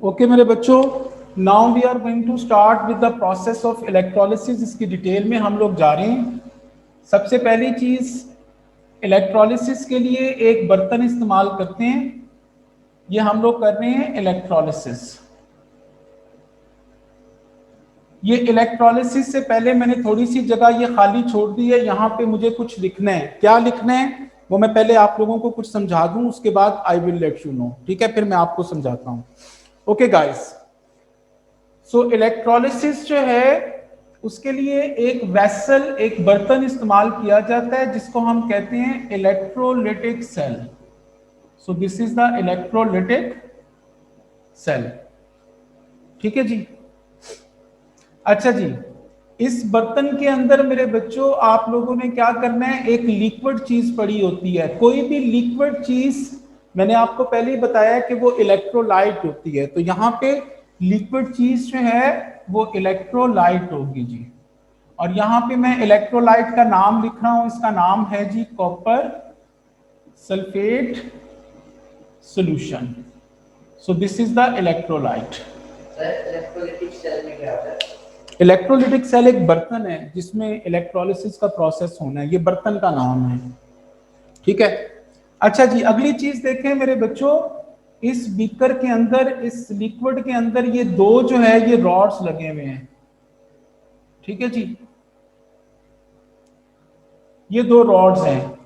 Okay मेरे बच्चों, now we are going to start with the process of electrolysis. इसकी detail में हम लोग जा रहे हैं। सबसे पहली चीज, इलेक्ट्रोलिसिस के लिए एक बर्तन इस्तेमाल करते हैं। ये हम लोग कर रहे हैं इलेक्ट्रोलिसिस। ये इलेक्ट्रोलिसिस से पहले मैंने थोड़ी सी जगह ये खाली छोड़ दी है। यहाँ पे मुझे कुछ लिखना है। क्या लिखना है वो मैं पहले आप लोगों को कुछ समझा दूं, उसके बाद I will let you know. ठीक है, फिर मैं आपको समझाता हूँ। ओके गाइस, सो इलेक्ट्रोलिसिस जो है उसके लिए एक वेसल, एक बर्तन इस्तेमाल किया जाता है जिसको हम कहते हैं electrolytic cell. So this is the electrolytic cell. ठीक है जी। अच्छा जी, इस बर्तन के अंदर मेरे बच्चों आप लोगों ने क्या करना है, एक लिक्विड चीज पड़ी होती है। कोई भी लिक्विड चीज, मैंने आपको पहले ही बताया कि वो इलेक्ट्रोलाइट होती है। तो यहाँ पे लिक्विड चीज जो है वो इलेक्ट्रोलाइट होगी जी। और यहाँ पे मैं इलेक्ट्रोलाइट का नाम लिख रहा हूं। इसका नाम है जी copper sulphate solution. So this is the electrolyte. Electrolytic cell में क्या होता है? इलेक्ट्रोलिटिक सेल एक बर्तन है जिसमें इलेक्ट्रोलिसिस का प्रोसेस होना है। ये बर्तन का नाम है। ठीक है। अच्छा जी, अगली चीज देखें मेरे बच्चों, इस बीकर के अंदर, इस लिक्विड के अंदर ये दो जो है ये रॉड्स लगे हुए हैं। ठीक है जी, ये दो रॉड्स हैं।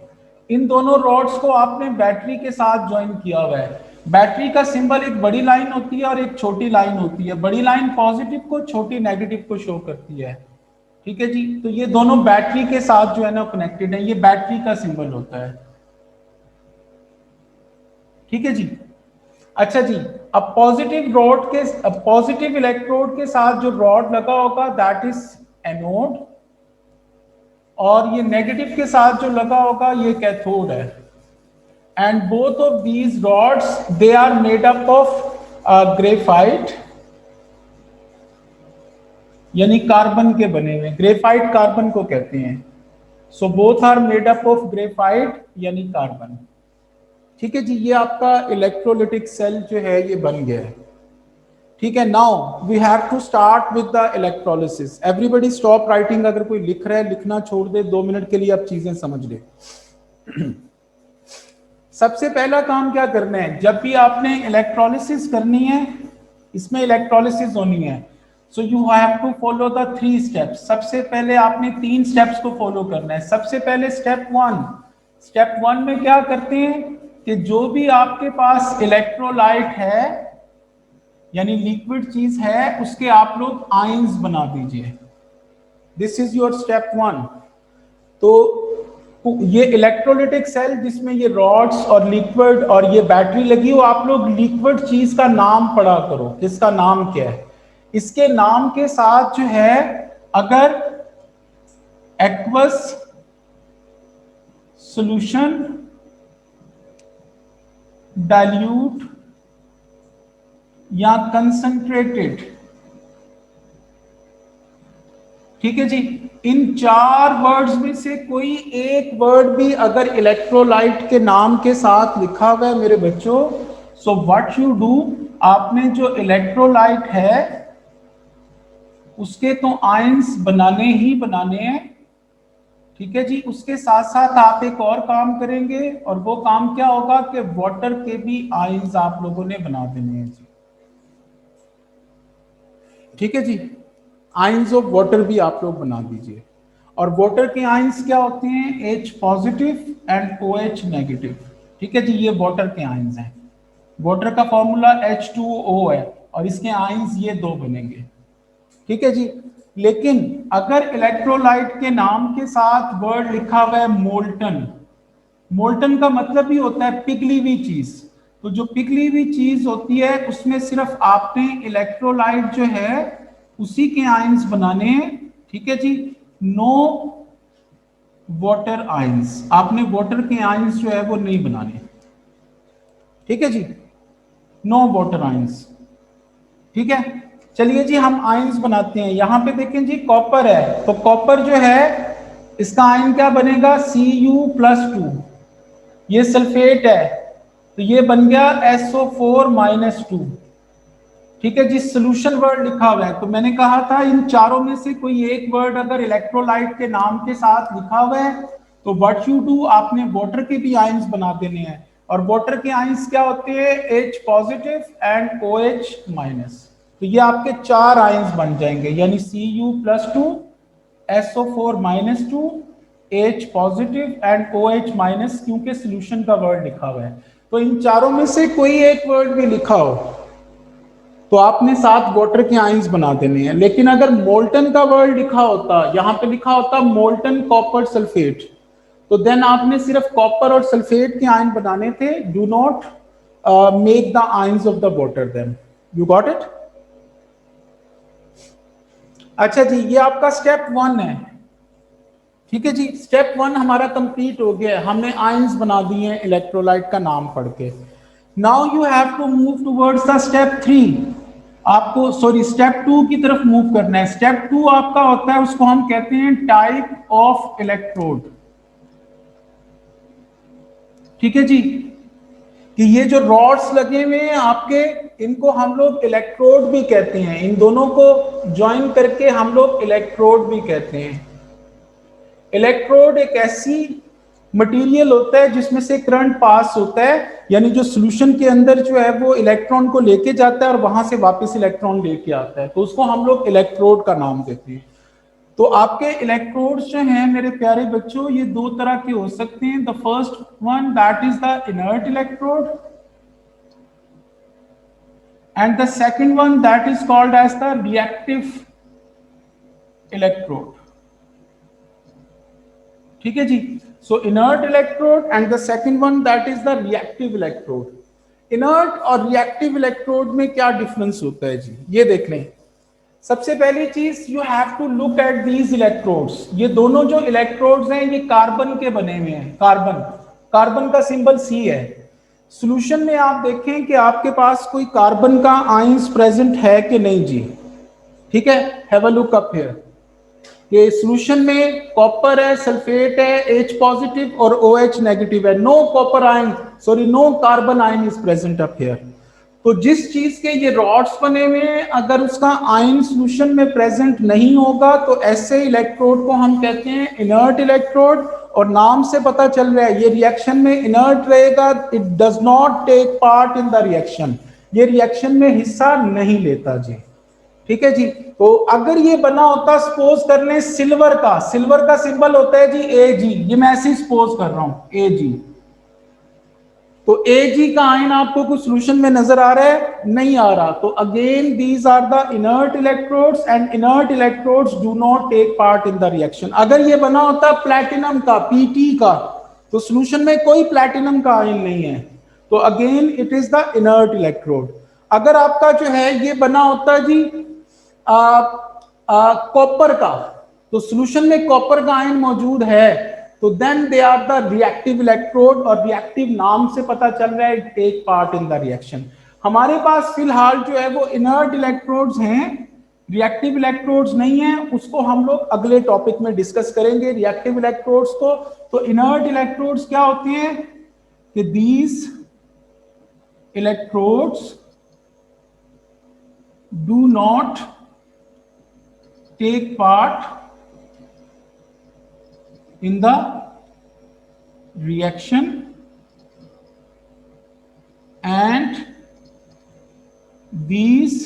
इन दोनों रॉड्स को आपने बैटरी के साथ ज्वाइन किया हुआ है। बैटरी का सिंबल एक बड़ी लाइन होती है और एक छोटी लाइन होती है। बड़ी लाइन पॉजिटिव को, छोटी नेगेटिव को शो करती है। ठीक है जी, तो ये दोनों बैटरी के साथ जो है ना कनेक्टेड है। ये बैटरी का सिंबल होता है। ठीक है जी। अच्छा जी, अब पॉजिटिव इलेक्ट्रोड के साथ जो रॉड लगा होगा दैट इज एनोड, और ये नेगेटिव के साथ जो लगा होगा ये कैथोड है। And both of these rods they are made up of graphite, यानी कार्बन के बने हुए। ग्रेफाइट कार्बन को कहते हैं। So both are made up of graphite यानी कार्बन। ठीक है जी, ये आपका इलेक्ट्रोलिटिक सेल जो है ये बन गया है। ठीक है, now we have to start with the electrolysis. Everybody stop writing. अगर कोई लिख रहा है लिखना छोड़ दे, 2 मिनट के लिए आप चीजें समझ ले। सबसे पहला काम क्या करना है, जब भी आपने इलेक्ट्रोलिसिस करनी है, इसमें इलेक्ट्रोलिसिस होनी है, so you have to follow the 3 steps. सबसे पहले आपने 3 स्टेप्स को फॉलो करना है। सबसे पहले स्टेप वन में क्या करते हैं कि जो भी आपके पास इलेक्ट्रोलाइट है यानी लिक्विड चीज है, उसके आप लोग आयंस बना दीजिए। This is your step 1। तो ये इलेक्ट्रोलिटिक सेल जिसमें ये रॉड्स और लिक्विड और ये बैटरी लगी हो, आप लोग लिक्विड चीज का नाम पढ़ा करो। किसका नाम क्या है? इसके नाम के साथ जो है, अगर एक्वस सॉल्यूशन, डाइल्यूट या कंसंट्रेटेड, ठीक है जी, इन 4 वर्ड्स में से कोई एक वर्ड भी अगर इलेक्ट्रोलाइट के नाम के साथ लिखा हुआ है मेरे बच्चों, सो व्हाट यू डू, आपने जो इलेक्ट्रोलाइट है उसके तो आयंस बनाने ही बनाने हैं। ठीक है जी, उसके साथ साथ आप एक और काम करेंगे, और वो काम क्या होगा कि वाटर के भी आयंस आप लोगों ने बना देने हैं जी। ठीक है जी, आयंस ऑफ वाटर भी आप लोग बना दीजिए। और वाटर के आयंस क्या होते हैं? H positive and OH negative. ठीक है जी, ये वाटर के आयंस हैं। वाटर का फॉर्मूला H2O है और इसके आयंस ये 2 बनेंगे। ठीक है जी, लेकिन अगर इलेक्ट्रोलाइट के नाम के साथ वर्ड लिखा हुआ है मोल्टन, मोल्टन का मतलब ही होता है पिघली हुई चीज। तो जो पिघली हुई चीज होती है उसमें सिर्फ आपने इलेक्ट्रोलाइट जो है उसी के आयंस बनाने हैं। ठीक है जी, नो वाटर आयंस, आपने वाटर के आयंस जो है वो नहीं बनाने। ठीक है जी, नो वाटर आयंस। ठीक है, चलिए जी हम आयंस बनाते हैं। यहां पे देखें जी, कॉपर है, तो कॉपर जो है इसका आयन क्या बनेगा? Cu+2। ये सल्फेट है तो ये बन गया SO4-2। ठीक है जी, सोल्यूशन वर्ड लिखा हुआ है। तो मैंने कहा था इन चारों में से कोई एक वर्ड अगर इलेक्ट्रोलाइट के नाम के साथ लिखा हुआ है तो व्हाट यू डू, आपने वाटर के भी आयंस बना देने हैं। और वाटर के आयंस क्या होते हैं, H positive and OH minus. तो ये आपके 4 आयंस बन जाएंगे, यानी Cu+2 SO4 -2 H positive and OH minus, क्योंकि सोल्यूशन का वर्ड लिखा हुआ है। तो इन चारों में से कोई एक वर्ड भी लिखा हो तो आपने 7 वाटर के आयंस बना देने हैं। लेकिन अगर मोल्टन का वर्ड लिखा होता, यहां पे लिखा होता मोल्टन कॉपर सल्फेट, तो देन आपने सिर्फ कॉपर और सल्फेट के आयन बनाने थे। Do not make the ions of the water then. You got it? अच्छा जी, ये आपका स्टेप 1 है। ठीक है जी, स्टेप 1 हमारा कंप्लीट हो गया है, हमने आयंस बना दिए हैं इलेक्ट्रोलाइट का नाम पढ़ के। Now you have to move towards the step 3। आपको स्टेप 2 की तरफ मूव करना है। स्टेप 2 आपका होता है, उसको हम कहते हैं टाइप ऑफ इलेक्ट्रोड। ठीक है जी, कि ये जो रॉड्स लगे हुए हैं आपके, इनको हम लोग इलेक्ट्रोड भी कहते हैं। इन दोनों को ज्वाइन करके हम लोग इलेक्ट्रोड भी कहते हैं। इलेक्ट्रोड एक ऐसी मटेरियल होता है जिसमें से करंट पास होता है, यानी जो सॉल्यूशन के अंदर जो है वो इलेक्ट्रॉन को लेके जाता है और वहां से वापस इलेक्ट्रॉन लेके आता है, तो उसको हम लोग इलेक्ट्रोड का नाम देते हैं। तो आपके इलेक्ट्रोड्स जो हैं मेरे प्यारे बच्चों, ये 2 तरह के हो सकते हैं। The first one that is the inert electrode and the second one that is called as the reactive electrode. ठीक है जी, so inert electrode and the second one that is the reactive electrode. Inert और reactive electrode में क्या difference होता है जी, ये देख लें। सबसे पहली चीज, you have to look at these electrodes. ये दोनों जो इलेक्ट्रोड्स हैं ये कार्बन के बने हुए हैं। कार्बन का सिंबल C है। सॉल्यूशन में आप देखें कि आपके पास कोई कार्बन का आयंस प्रेजेंट है कि नहीं जी। ठीक है, have a look up here. ये सॉल्यूशन में कॉपर है, सल्फेट है, H पॉजिटिव और OH नेगेटिव है। No copper ion, no carbon ion is present up here. तो जिस चीज के ये रॉड्स बने हुए हैं, अगर उसका आयन सॉल्यूशन में प्रेजेंट नहीं होगा तो ऐसे इलेक्ट्रोड को हम कहते हैं इनर्ट इलेक्ट्रोड। और नाम से पता चल रहा है ये रिएक्शन में इनर्ट रहेगा, it does not take part in the reaction, ये रिएक्शन में हिस्सा नहीं लेता जी। ठीक है जी, तो अगर ये बना होता, सपोज कर लें सिल्वर का सिंबल होता है जी Ag, ये मैं ऐसे सपोज कर रहा हूं Ag, तो Ag का आयन आपको कुछ सॉल्यूशन में नजर आ रहा है, नहीं आ रहा, तो again these are the inert electrodes and inert electrodes do not take part in the reaction. अगर ये बना होता प्लैटिनम का, Pt का, तो सॉल्यूशन में कोई प्लैटिनम का आयन नहीं है, तो again it is the inert electrode. अगर आपका जो है ये बना होता जी कॉपर का, तो सॉल्यूशन में कॉपर का आयन मौजूद है, तो then they are the reactive electrode. और रिएक्टिव नाम से पता चल रहा है take part in the reaction. हमारे पास फिलहाल जो है वो इनर्ट इलेक्ट्रोड्स हैं, रिएक्टिव इलेक्ट्रोड्स नहीं है, उसको हम लोग अगले टॉपिक में डिस्कस करेंगे रिएक्टिव इलेक्ट्रोड्स को। तो इनर्ट इलेक्ट्रोड्स क्या होते हैं कि these electrodes do not take part in the reaction and these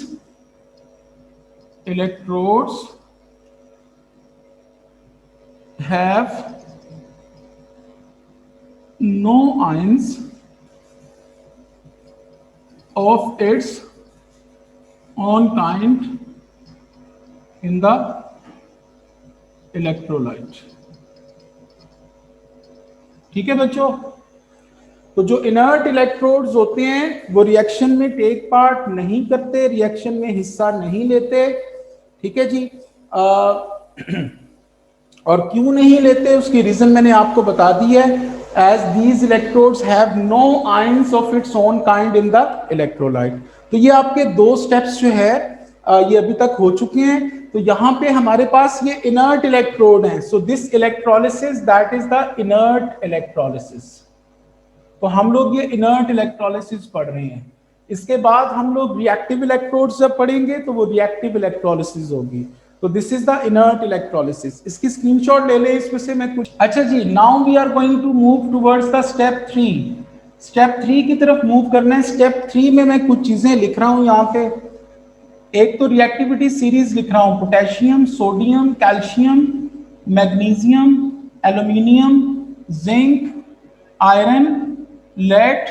electrodes have no ions of its own kind in the electrolyte। ठीक है बच्चों, तो जो इनर्ट इलेक्ट्रोड्स होते हैं वो रिएक्शन में टेक पार्ट नहीं करते, रिएक्शन में हिस्सा नहीं लेते। ठीक है जी, और क्यों नहीं लेते उसकी रीजन मैंने आपको बता दी है। As these electrodes have no ions of its own kind in the electrolyte. तो ये आपके 2 स्टेप्स जो है ये अभी तक हो चुके हैं। तो यहाँ पे हमारे पास ये इनर्ट इलेक्ट्रोड हैं। So this electrolysis that is the inert electrolysis. तो हम लोग ये इनर्ट इलेक्ट्रोलिसिस पढ़ रहे हैं। इसके बाद हम लोग रिएक्टिव इलेक्ट्रोड्स जब पढ़ेंगे तो वो रिएक्टिव इलेक्ट्रोलिसिस होगी। तो this is the inert electrolysis. इसकी स्क्रीनशॉट ले लें, इसमें से मैं कुछ। अच्छा जी, now we are going to move towards the step 3। Step 3 की तरफ मूव करना है। स्टेप 3 में मैं कुछ चीजें लिख रहा हूं यहाँ पे। एक तो रिएक्टिविटी सीरीज लिख रहा हूं, potassium, sodium, calcium, magnesium, aluminium, zinc, iron, lead,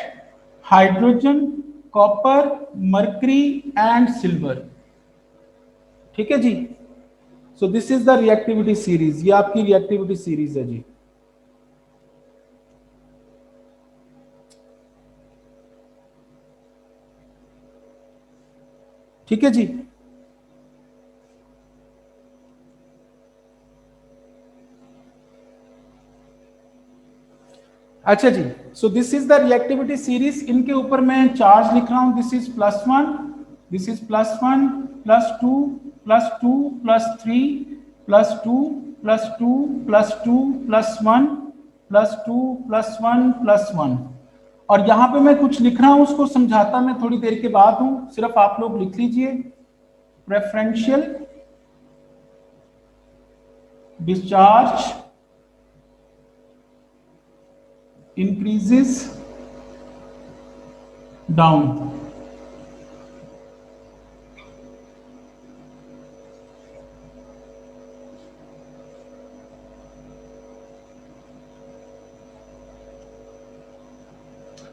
hydrogen, copper, mercury and silver. ठीक है जी। So this is the reactivity series. ये आपकी रिएक्टिविटी सीरीज है जी। ठीक है जी। अच्छा जी, so this is the reactivity series. इनके ऊपर मैं चार्ज लिख रहा हूं। This is +1, this is +1, +2, +2, +3, +2, +2, +2, +1, +2, +1, +1। और यहां पे मैं कुछ लिख रहा हूं, उसको समझाता मैं थोड़ी देर के बाद हूं, सिर्फ आप लोग लिख लीजिए। Preferential discharge increases down।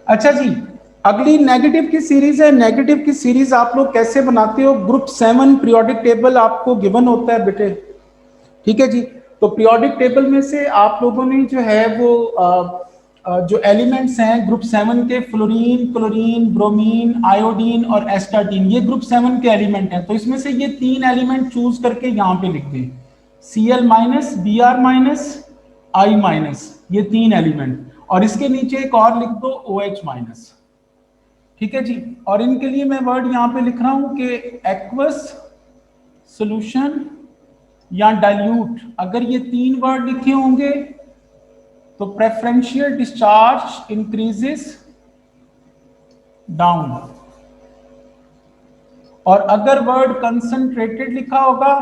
अच्छा जी, अगली नेगेटिव की सीरीज है। नेगेटिव की सीरीज आप लोग कैसे बनाते हो? ग्रुप 7 पीरियोडिक टेबल आपको गिवन होता है बेटे। ठीक है जी। तो पीरियोडिक टेबल में से आप लोगों ने जो है वो जो एलिमेंट्स हैं ग्रुप 7 के, फ्लोरीन, क्लोरीन, ब्रोमीन, आयोडीन और एस्टाटीन, ये ग्रुप 7 के एलिमेंट हैं। तो इसमें से ये 3 एलिमेंट चूज करके यहाँ पे लिख दें, Cl-, Br-, I-, ये 3 एलिमेंट। और इसके नीचे एक और लिख दो OH-। ठीक है जी। और इनके लिए मैं वर्ड यहाँ पे लिख रहा हूं कि एक्वस सोल्यूशन या डाइल्यूट। अगर ये 3 वर्ड लिखे होंगे तो प्रेफरेंशियल डिस्चार्ज इंक्रीजेस डाउन। और अगर वर्ड कंसंट्रेटेड लिखा होगा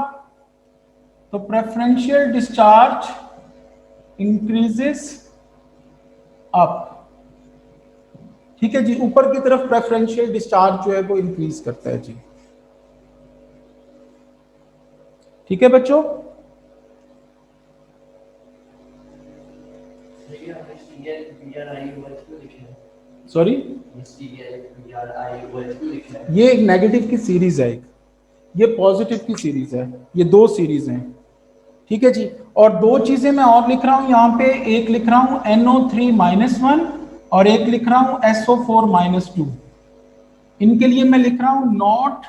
तो प्रेफरेंशियल डिस्चार्ज इंक्रीजेस अप। ठीक है जी। ऊपर की तरफ प्रेफरेंशियल डिस्चार्ज जो है वो इंक्रीज करता है जी। ठीक है बच्चों। सॉरी, ये एक नेगेटिव की सीरीज है, ये पॉजिटिव की सीरीज है, ये 2 सीरीज हैं। ठीक है जी। और 2 चीजें मैं और लिख रहा हूं यहाँ पे। एक लिख रहा हूं NO3-1 और एक लिख रहा हूं SO4-2। इनके लिए मैं लिख रहा हूं नॉट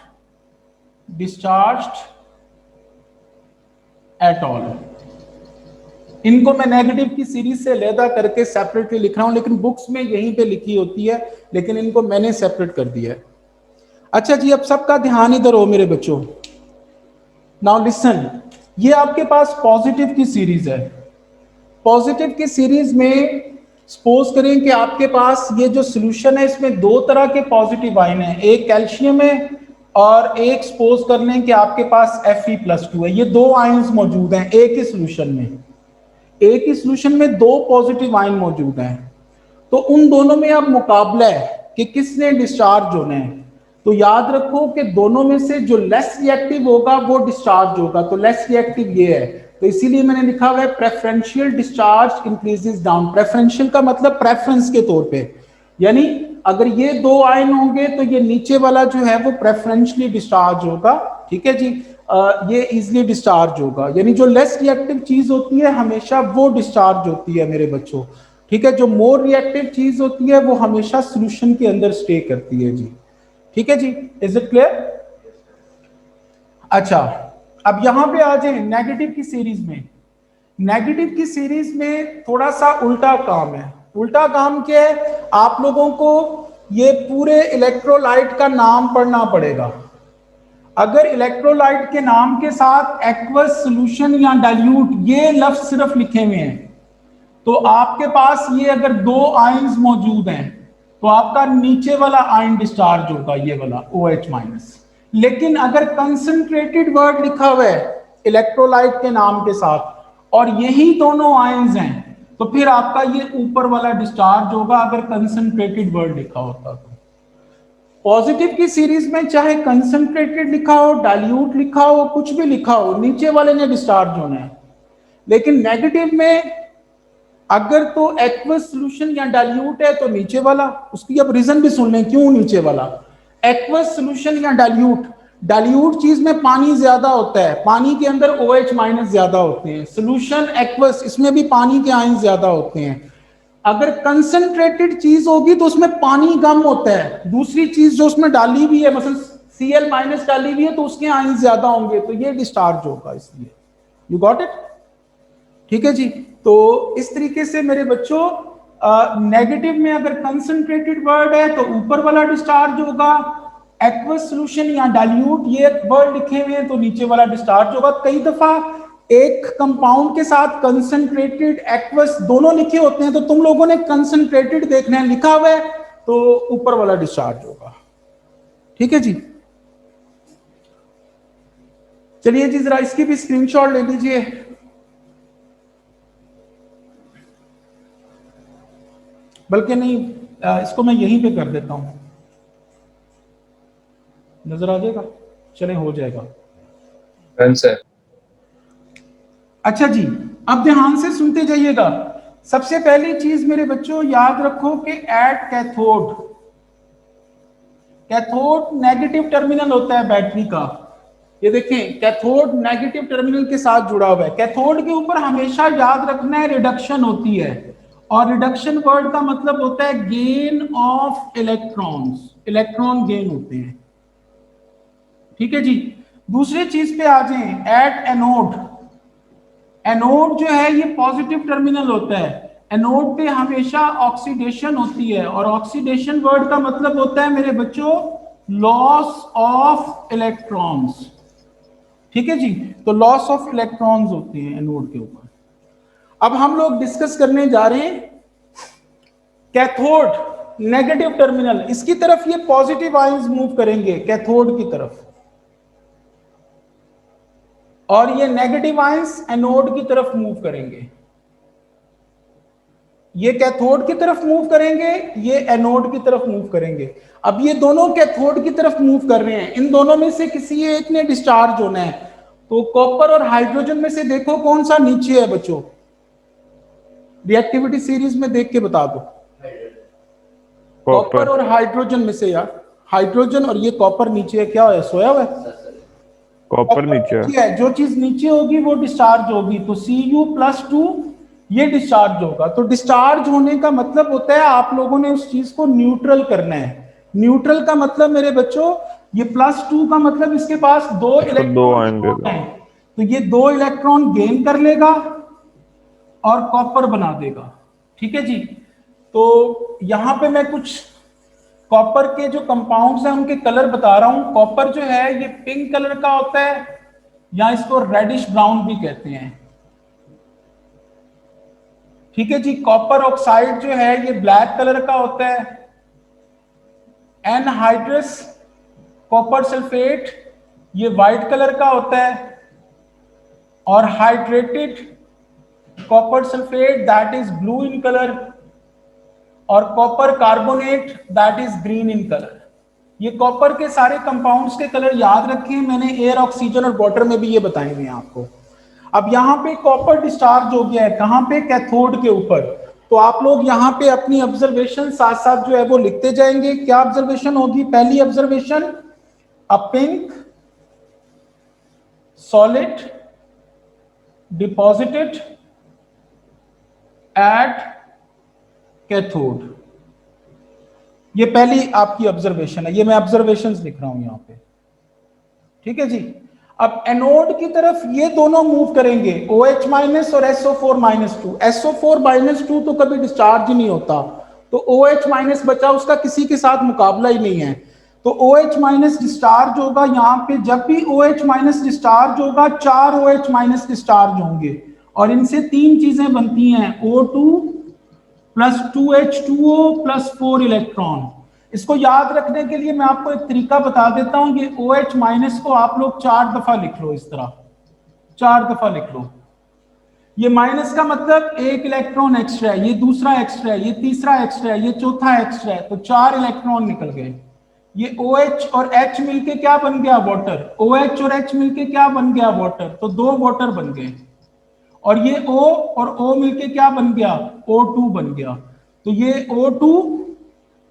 डिस्चार्ज्ड एट ऑल। इनको मैं नेगेटिव की सीरीज से अलहदा करके सेपरेटली लिख रहा हूं, लेकिन बुक्स में यहीं पे लिखी होती है, लेकिन इनको मैंने सेपरेट कर दिया है। अच्छा जी, अब सबका ध्यान इधर हो मेरे बच्चों। नाउ लिसन, ये आपके पास पॉजिटिव की सीरीज है। पॉजिटिव की सीरीज में सपोज करें कि आपके पास ये जो सोल्यूशन है इसमें 2 तरह के पॉजिटिव आयन है, एक कैल्शियम है और एक सपोज कर लें कि आपके पास Fe+2 है। ये 2 आयन्स मौजूद हैं एक ही सोल्यूशन में। एक ही सोल्यूशन में 2 पॉजिटिव आयन मौजूद हैं। तो उन दोनों में अब मुकाबला है कि किसने डिस्चार्ज होना है। तो याद रखो कि दोनों में से जो लेस रिएक्टिव होगा वो डिस्चार्ज होगा। तो लेस रिएक्टिव ये है, तो इसीलिए मैंने लिखा हुआ है preferential discharge increases down. Preferential का मतलब प्रेफरेंस के तौर पे, यानी अगर ये 2 आयन होंगे तो ये नीचे वाला जो है वो प्रेफरेंशियली डिस्चार्ज होगा। ठीक है जी। ये इजिली डिस्चार्ज होगा, यानी जो लेस रिएक्टिव चीज होती है हमेशा वो डिस्चार्ज होती है मेरे बच्चों। ठीक है। जो मोर रिएक्टिव चीज होती है वो हमेशा सोल्यूशन के अंदर स्टे करती है जी। ठीक है जी। Is it clear? अच्छा, अब यहां पे आ जाए नेगेटिव की सीरीज में। नेगेटिव की सीरीज में थोड़ा सा उल्टा काम है। उल्टा काम क्या है? आप लोगों को ये पूरे इलेक्ट्रोलाइट का नाम पढ़ना पड़ेगा। अगर इलेक्ट्रोलाइट के नाम के साथ एक्वस सॉल्यूशन या डाइल्यूट ये लफ्ज सिर्फ लिखे हुए हैं तो आपके पास ये अगर 2 आयन्स मौजूद हैं तो आपका नीचे वाला आयन डिस्चार्ज होगा ये वाला OH माइनस। लेकिन अगर कंसंट्रेटेड वर्ड लिखा हुआ है इलेक्ट्रोलाइट के नाम के साथ और यही दोनों आयंस हैं, तो फिर आपका ये ऊपर वाला डिस्चार्ज होगा अगर कंसंट्रेटेड वर्ड लिखा होता तो। पॉजिटिव की सीरीज में चाहे कंसंट्रेटेड लिखा हो, डाइल्यूट लिखा हो, कुछ भी लिखा हो, नीचे वाले ने डिस्चार्ज होना है। लेकिन नेगेटिव में अगर तो एक्वस सॉल्यूशन या डाइल्यूट है तो नीचे वाला। उसकी अब रीजन भी सुन लें क्यों नीचे वाला। एक्वस सॉल्यूशन या डाइल्यूट, डाइल्यूट चीज में पानी ज्यादा होता है, पानी के अंदर OH माइनस ज्यादा होते हैं। सॉल्यूशन एक्वस, इसमें भी पानी के आयन ज्यादा होते हैं। अगर कंसंट्रेटेड चीज होगी तो उसमें पानी कम होता है, दूसरी चीज जो उसमें डाली हुई है मतलब Cl माइनस डाली हुई है तो उसके आयन ज्यादा होंगे, तो ये डिस्चार्ज होगा। इसलिए यू गॉट इट, ठीक है जी। तो इस तरीके से मेरे बच्चों नेगेटिव में अगर कंसंट्रेटेड वर्ड है तो ऊपर वाला डिस्चार्ज होगा, एक्वस सॉल्यूशन या डाइल्यूट ये वर्ड लिखे हुए हैं तो नीचे वाला डिस्चार्ज होगा। कई दफा एक कंपाउंड के साथ कंसंट्रेटेड एक्वस दोनों लिखे होते हैं, तो तुम लोगों ने कंसंट्रेटेड देखना है, लिखा हुआ है तो ऊपर वाला डिस्चार्ज होगा, ठीक है जी। चलिए जी जरा इसकी भी स्क्रीनशॉट ले लीजिए। बल्कि नहीं, इसको मैं यहीं पे कर देता हूं, नजर आ जाएगा, चले हो जाएगा। सर अच्छा जी, अब ध्यान से सुनते जाइएगा। सबसे पहली चीज मेरे बच्चों याद रखो कि at cathode, cathode negative terminal होता है बैटरी का। ये देखें कैथोड नेगेटिव टर्मिनल के साथ जुड़ा हुआ है। कैथोड के ऊपर हमेशा याद रखना है रिडक्शन होती है, और रिडक्शन वर्ड का मतलब होता है gain of electrons, electron gain होते हैं, ठीक है जी। दूसरी चीज पे आ जाएं, एट एनोड, एनोड जो है ये पॉजिटिव टर्मिनल होता है। एनोड पे हमेशा ऑक्सीडेशन होती है, और ऑक्सीडेशन वर्ड का मतलब होता है मेरे बच्चों लॉस ऑफ इलेक्ट्रॉन्स, ठीक है जी। तो लॉस ऑफ इलेक्ट्रॉन्स होते हैं एनोड के ऊपर। अब हम लोग डिस्कस करने जा रहे हैं कैथोड नेगेटिव टर्मिनल, इसकी तरफ ये पॉजिटिव आयंस मूव करेंगे कैथोड की तरफ, और ये नेगेटिव आयंस एनोड की तरफ मूव करेंगे। ये कैथोड की तरफ मूव करेंगे, ये एनोड की तरफ मूव करेंगे। अब ये दोनों कैथोड की तरफ मूव कर रहे हैं, इन दोनों में से किसी एक ने डिस्चार्ज होना है। तो कॉपर और हाइड्रोजन में से देखो कौन सा नीचे है बच्चों, रिएक्टिविटी सीरीज में देख के बता दो। कॉपर और हाइड्रोजन में से यार, हाइड्रोजन और ये कॉपर नीचे है, क्या है सोया हुआ है? कॉपर नीचे है। जो चीज नीचे होगी वो डिस्चार्ज होगी, तो Cu+2 ये डिस्चार्ज होगा। तो डिस्चार्ज होने का मतलब होता है आप लोगों ने उस चीज को न्यूट्रल करना है। न्यूट्रल का मतलब मेरे बच्चों ये +2 का मतलब इसके पास दो इलेक्ट्रॉन हैं, तो ये 2 इलेक्ट्रॉन गेन कर लेगा और कॉपर बना देगा, ठीक है जी। तो यहां पे मैं कुछ कॉपर के जो कंपाउंड्स हैं उनके कलर बता रहा हूं। कॉपर जो है ये पिंक कलर का होता है, या इसको रेडिश ब्राउन भी कहते हैं, ठीक है जी। कॉपर ऑक्साइड जो है ये ब्लैक कलर का होता है। एनहाइड्रस कॉपर सल्फेट ये व्हाइट कलर का होता है, और hydrated copper sulphate that is blue in colour, और copper carbonate that is green in colour. ये कॉपर के सारे कंपाउंड्स के कलर याद रखें, मैंने एयर, ऑक्सीजन और वाटर में भी ये बताए हुए हैं आपको। अब यहाँ पे कॉपर डिस्चार्ज हो गया है, कहाँ पे? कैथोड के ऊपर। तो आप लोग यहाँ पे अपनी ऑब्जर्वेशन साथ साथ जो है वो लिखते जाएंगे। क्या ऑब्जर्वेशन होगी? पहली observation, a pink solid deposited at cathode, ये पहली आपकी ऑब्जर्वेशन है। ये मैं ऑब्जर्वेशंस लिख रहा हूं यहां पे, ठीक है जी। अब एनोड की तरफ ये दोनों मूव करेंगे, OH माइनस और SO4 माइनस 2। SO4 माइनस 2 तो कभी डिस्चार्ज ही नहीं होता, तो OH माइनस बचा, उसका किसी के साथ मुकाबला ही नहीं है। तो OH माइनस डिस्चार्ज होगा यहाँ पे। जब भी OH माइनस डिस्चार्ज होगा 4 OH माइनस डिस्चार्ज होंगे, और इनसे 3 चीजें बनती हैं, O2 plus 2H2O plus 4 electron. इसको याद रखने के लिए मैं आपको एक तरीका बता देता हूं, ये OH माइनस को आप लोग 4 दफा लिख लो, इस तरह 4 दफा लिख लो। ये माइनस का मतलब एक इलेक्ट्रॉन एक्स्ट्रा है, ये दूसरा एक्स्ट्रा है, ये तीसरा एक्स्ट्रा है, ये चौथा एक्स्ट्रा है, तो 4 इलेक्ट्रॉन निकल गए। ये OH और H मिलके क्या बन गया, वाटर। OH और H मिलके क्या बन गया, वाटर, तो 2 वाटर बन गए। और ये O और O मिलके क्या बन गया, O2 बन गया। तो ये O2,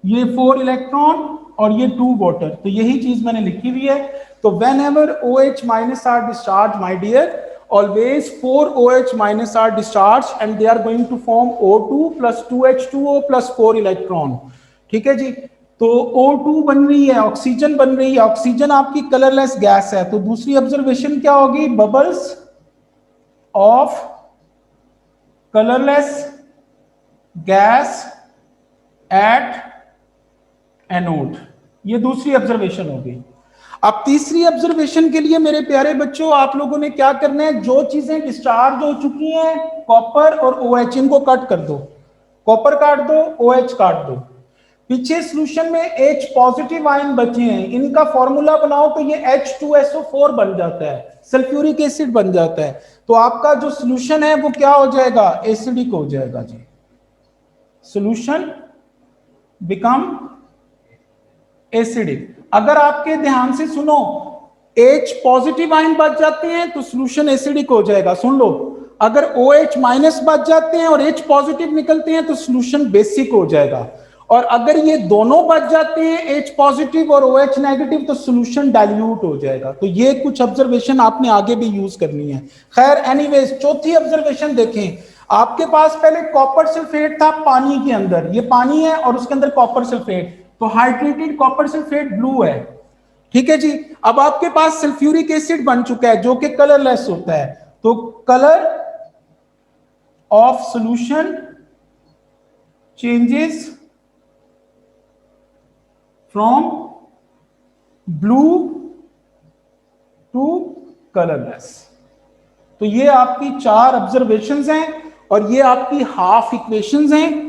ये 4 इलेक्ट्रॉन और ये 2 वाटर, तो यही चीज मैंने लिखी हुई है। तो whenever OH minus are discharged, my dear, always 4 OH minus are discharged and they are going to form O2 plus 2H2O plus 4 electron. ठीक है जी। तो O2 बन रही है, ऑक्सीजन बन रही है, ऑक्सीजन आपकी कलरलेस गैस है। तो दूसरी ऑब्जर्वेशन क्या होगी, bubbles of colourless gas at anode, ये दूसरी ऑब्जर्वेशन होगी। अब तीसरी ऑब्जर्वेशन के लिए मेरे प्यारे बच्चों आप लोगों ने क्या करना है, जो चीजें डिस्चार्ज हो चुकी हैं, कॉपर और OH, इनको कट कर दो। कॉपर काट दो, OH काट दो। पीछे सॉल्यूशन में H पॉजिटिव आयन बचे हैं, इनका फॉर्मूला बनाओ तो ये H2SO4 बन जाता है, सल्फ्यूरिक एसिड बन जाता है। तो आपका जो सॉल्यूशन है वो क्या हो जाएगा, एसिडिक हो जाएगा जी। Solution become acidic. अगर आपके ध्यान से सुनो, H पॉजिटिव आयन बच जाते हैं तो सॉल्यूशन एसिडिक हो जाएगा। सुन लो, अगर OH माइनस बच जाते हैं और H पॉजिटिव निकलते हैं तो सॉल्यूशन बेसिक हो जाएगा। और अगर ये दोनों बच जाते हैं, H पॉजिटिव और OH नेगेटिव, तो सॉल्यूशन डाइल्यूट हो जाएगा। तो ये कुछ ऑब्जर्वेशन आपने आगे भी यूज करनी है। खैर एनीवेज, चौथी ऑब्जर्वेशन देखें। आपके पास पहले कॉपर सल्फेट था पानी के अंदर, ये पानी है और उसके अंदर कॉपर सल्फेट, तो हाइड्रेटेड कॉपर सल्फेट ब्लू है। ठीक है जी। अब आपके पास सल्फ्यूरिक एसिड बन चुका है जो कि कलरलेस होता है, तो colour of solution changes from blue to colourless. तो ये आपकी 4 ऑब्जर्वेशंस हैं और ये आपकी हाफ इक्वेशंस हैं।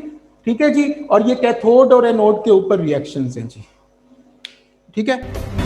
ठीक है जी। और ये कैथोड और एनोड के ऊपर रिएक्शंस हैं जी। ठीक है।